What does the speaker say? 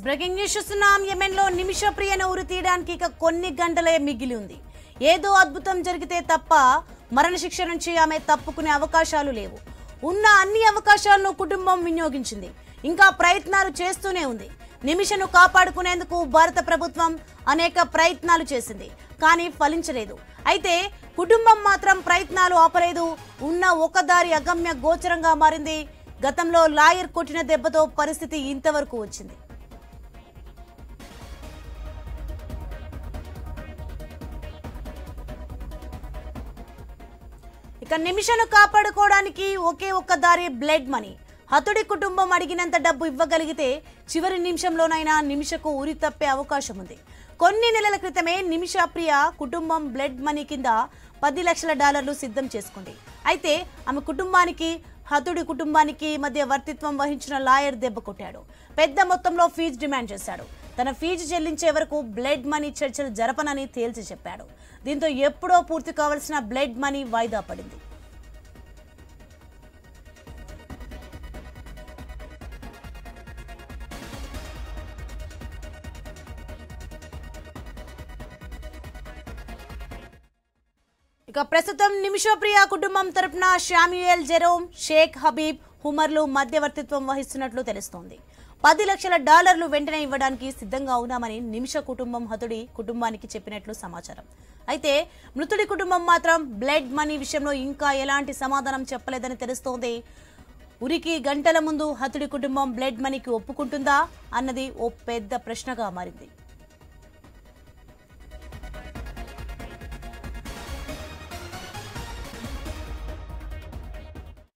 Breaking news చూస్తున్నాం. యెమెన్లో నిమిషప్రియను ఉరి తీయడానికి ఇక కొన్ని గంటలే మిగిలి ఉంది. ఏదో అద్భుతం జరిగితే తప్ప మరణశిక్ష నుంచి ఆమె తప్పుకునే అవకాశాలు లేవు. ఉన్న అన్ని అవకాశాలను కుటుంబం వినియోగించింది. ఇంకా ప్రయత్నాలు చేస్తూనే ఉంది. నిమిషను కాపాడుకునేందుకు భారత ప్రభుత్వం అనేక ప్రయత్నాలు చేసింది, కానీ ఫలించలేదు. అయితే కుటుంబం మాత్రం ప్రయత్నాలు ఆపలేదు. ఉన్న ఒక దారి అగమ్య గోచరంగా మారింది. గతంలో లాయర్ కొట్టిన దెబ్బతో పరిస్థితి ఇంతవరకు వచ్చింది. ఇక నిమిషను కాపాడుకోవడానికి ఒకే ఒక్క దారి బ్లడ్ మనీ. హతుడి కుటుంబం అడిగినంత డబ్బు ఇవ్వగలిగితే చివరి నిమిషంలోనైనా నిమిషకు ఉరి తప్పే అవకాశం ఉంది. కొన్ని నెలల క్రితమే నిమిషప్రియ కుటుంబం బ్లడ్ మనీ కింద $10 లక్షల సిద్ధం చేసుకుంది. అయితే ఆమె కుటుంబానికి హతుడి కుటుంబానికి మధ్య వర్తిత్వం వహించిన లాయర్ దెబ్బ కొట్టాడు. పెద్ద మొత్తంలో ఫీజు డిమాండ్ చేశాడు. తన ఫీజు చెల్లించే వరకు బ్లడ్ మనీ చర్చలు జరపనని తేల్చి చెప్పాడు. దీంతో ఎప్పుడో పూర్తి కావాల్సిన బ్లడ్ మనీ వాయిదా పడింది. ఇక ప్రస్తుతం నిమిషప్రియ కుటుంబం తరపున శామ్యూయల్ జెరోమ్, షేక్ హబీబ్, హుమర్లు మధ్యవర్తిత్వం వహిస్తున్నట్లు తెలుస్తోంది. $10 లక్షల వెంటనే ఇవ్వడానికి సిద్ధంగా ఉన్నామని నిమిష కుటుంబం హతుడి కుటుంబానికి చెప్పినట్లు సమాచారం. అయితే మృతుడి కుటుంబం మాత్రం బ్లడ్ మనీ విషయంలో ఇంకా ఎలాంటి సమాధానం చెప్పలేదని తెలుస్తోంది. ఉరికి గంటల ముందు హతుడి కుటుంబం బ్లడ్ మనీకి ఒప్పుకుంటుందా అన్నది ఓ పెద్ద ప్రశ్నగా మారింది.